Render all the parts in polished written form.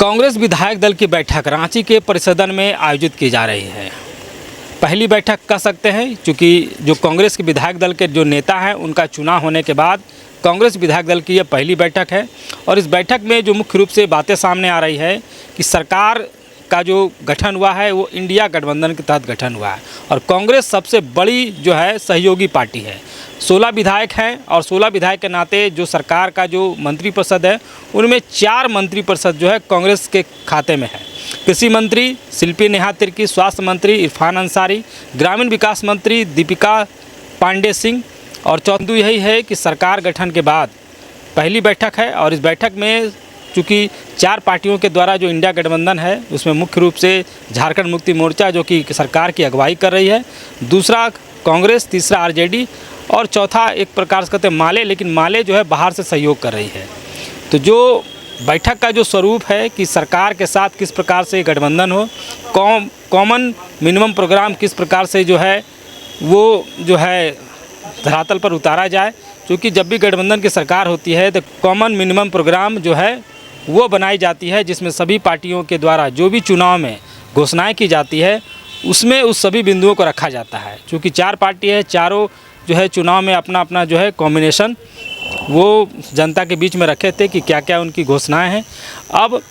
कांग्रेस विधायक दल की बैठक रांची के परिसदन में आयोजित की जा रही है। पहली बैठक कह सकते हैं, क्योंकि जो कांग्रेस के विधायक दल के जो नेता हैं उनका चुनाव होने के बाद कांग्रेस विधायक दल की यह पहली बैठक है। और इस बैठक में जो मुख्य रूप से बातें सामने आ रही है कि सरकार का जो गठन हुआ है वो इंडिया गठबंधन के तहत गठन हुआ है और कांग्रेस सबसे बड़ी जो है सहयोगी पार्टी है। 16 विधायक हैं और 16 विधायक के नाते जो सरकार का जो मंत्रिपरिषद है उनमें 4 मंत्रिपरिषद जो है कांग्रेस के खाते में है। कृषि मंत्री शिल्पी नेहा तिर्की, स्वास्थ्य मंत्री इरफान अंसारी, ग्रामीण विकास मंत्री दीपिका पांडे सिंह। और चौथी यही है कि सरकार गठन के बाद पहली बैठक है और इस बैठक में चूँकि 4 पार्टियों के द्वारा जो इंडिया गठबंधन है उसमें मुख्य रूप से झारखंड मुक्ति मोर्चा जो कि सरकार की अगुवाई कर रही है, दूसरा कांग्रेस, तीसरा आरजेडी और चौथा एक प्रकार से कहते हैं माले, लेकिन माले जो है बाहर से सहयोग कर रही है। तो जो बैठक का जो स्वरूप है कि सरकार के साथ किस प्रकार से गठबंधन हो, कॉमन मिनिमम प्रोग्राम किस प्रकार से जो है वो जो है धरातल पर उतारा जाए, क्योंकि जब भी गठबंधन की सरकार होती है तो कॉमन मिनिमम प्रोग्राम जो है वो बनाई जाती है, जिसमें सभी पार्टियों के द्वारा जो भी चुनाव में घोषणाएं की जाती है उसमें उस सभी बिंदुओं को रखा जाता है। क्योंकि 4 पार्टी है, चारों जो है चुनाव में अपना अपना जो है कॉम्बिनेशन वो जनता के बीच में रखे थे कि क्या क्या उनकी घोषणाएं हैं। अब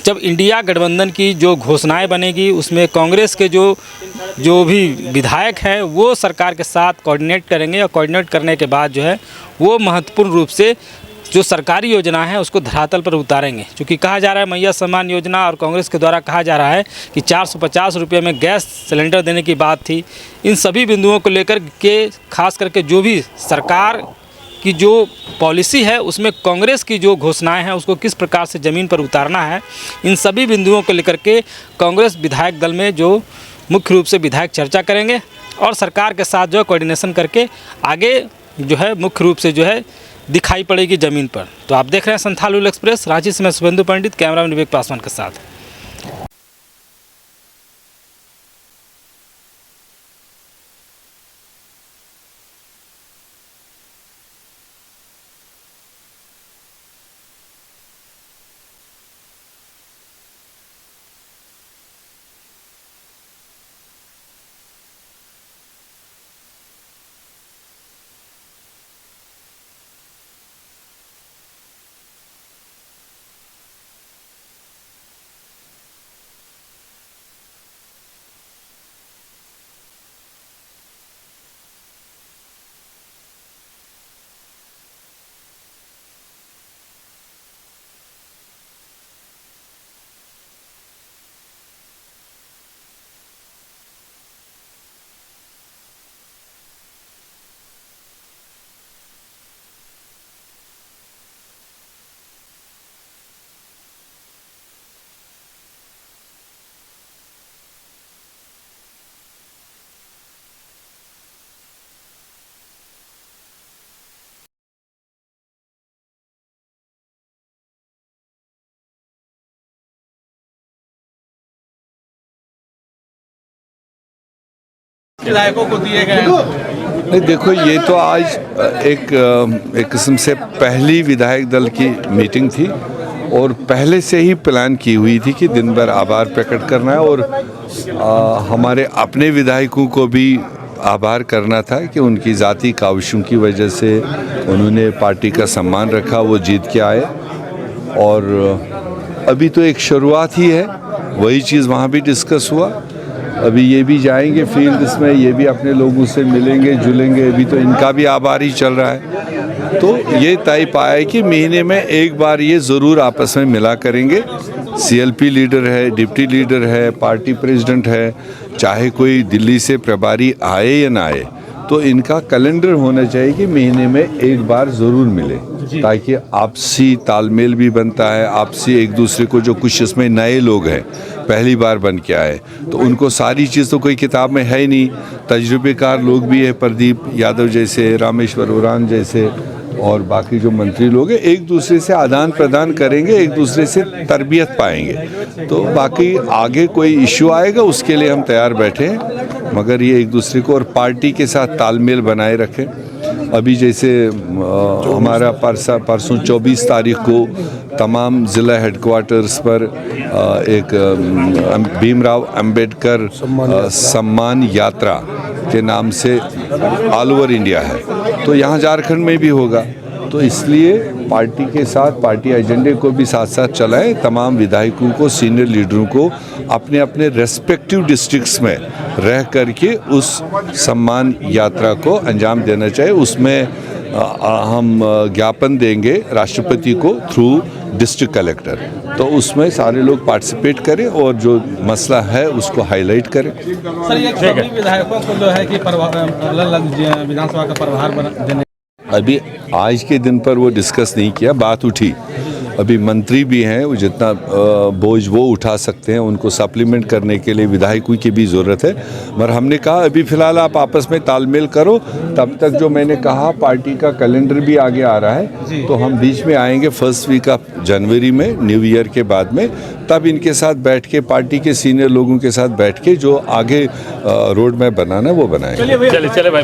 जब इंडिया गठबंधन की जो घोषणाएं बनेगी उसमें कांग्रेस के जो भी विधायक हैं वो सरकार के साथ कोऑर्डिनेट करेंगे और कोऑर्डिनेट करने के बाद जो है वो महत्वपूर्ण रूप से जो सरकारी योजना है उसको धरातल पर उतारेंगे। क्योंकि कहा जा रहा है मैया सम्मान योजना और कांग्रेस के द्वारा कहा जा रहा है कि 450 रुपये में गैस सिलेंडर देने की बात थी। इन सभी बिंदुओं को लेकर के खास करके जो भी सरकार की जो पॉलिसी है उसमें कांग्रेस की जो घोषणाएं हैं उसको किस प्रकार से ज़मीन पर उतारना है, इन सभी बिंदुओं को लेकर के कांग्रेस विधायक दल में जो मुख्य रूप से विधायक चर्चा करेंगे और सरकार के साथ जो कोऑर्डिनेशन करके आगे जो है मुख्य रूप से जो है दिखाई पड़ेगी ज़मीन पर। तो आप देख रहे हैं संथाल एक्सप्रेस, रांची से मैं शुभेंदु पंडित, कैमरामैन विवेक पासवान के साथ। विधायकों को दिए गए नहीं, देखो ये तो आज एक किस्म से पहली विधायक दल की मीटिंग थी और पहले से ही प्लान की हुई थी कि दिन भर आभार प्रकट करना है और हमारे अपने विधायकों को भी आभार करना था कि उनकी ज़ाती काविशों की वजह से उन्होंने पार्टी का सम्मान रखा, वो जीत के आए। और अभी तो एक शुरुआत ही है, वही चीज़ वहाँ भी डिस्कस हुआ। अभी ये भी जाएंगे फील्ड में, ये भी अपने लोगों से मिलेंगे जुलेंगे, अभी तो इनका भी आभार ही चल रहा है। तो ये तय पाया है कि महीने में एक बार ये ज़रूर आपस में मिला करेंगे। सीएलपी लीडर है, डिप्टी लीडर है, पार्टी प्रेसिडेंट है, चाहे कोई दिल्ली से प्रभारी आए या ना आए, तो इनका कैलेंडर होना चाहिए कि महीने में एक बार ज़रूर मिले, ताकि आपसी तालमेल भी बनता है। आपसी एक दूसरे को, जो कुछ इसमें नए लोग हैं पहली बार बन के आए, तो उनको सारी चीज़ तो कोई किताब में है ही नहीं। तजुर्बेकार लोग भी है, प्रदीप यादव जैसे, रामेश्वर उरान जैसे और बाकी जो मंत्री लोग हैं, एक दूसरे से आदान प्रदान करेंगे, एक दूसरे से तरबियत पाएंगे। तो बाकी आगे कोई इशू आएगा उसके लिए हम तैयार बैठे हैं, मगर ये एक दूसरे को और पार्टी के साथ तालमेल बनाए रखें। अभी जैसे हमारा परसों 24 तारीख को तमाम ज़िला हेडक्वार्टर्स पर एक भीमराव अंबेडकर सम्मान यात्रा के नाम से ऑल ओवर इंडिया है, तो यहाँ झारखंड में भी होगा। तो इसलिए पार्टी के साथ पार्टी एजेंडे को भी साथ साथ चलाएं। तमाम विधायकों को, सीनियर लीडरों को अपने अपने रेस्पेक्टिव डिस्ट्रिक्ट्स में रह करके उस सम्मान यात्रा को अंजाम देना चाहिए। उसमें हम ज्ञापन देंगे राष्ट्रपति को थ्रू डिस्ट्रिक्ट कलेक्टर, तो उसमें सारे लोग पार्टिसिपेट करें और जो मसला है उसको हाईलाइट करें। सर, ये सभी विधायकों को जो है कि अलग विधानसभा का प्रभार देने, अभी आज के दिन पर वो डिस्कस नहीं किया, बात उठी। अभी मंत्री भी हैं, वो जितना बोझ वो उठा सकते हैं उनको सप्लीमेंट करने के लिए विधायकों की भी ज़रूरत है। मगर हमने कहा अभी फ़िलहाल आप आपस में तालमेल करो, तब तक जो मैंने कहा पार्टी का कैलेंडर भी आगे आ रहा है, तो हम बीच में आएंगे फर्स्ट वीक ऑफ जनवरी में, न्यू ईयर के बाद में, तब इनके साथ बैठ के पार्टी के सीनियर लोगों के साथ बैठ के जो आगे रोड मैप बनाना है वो बनाएंगे। चले भाई।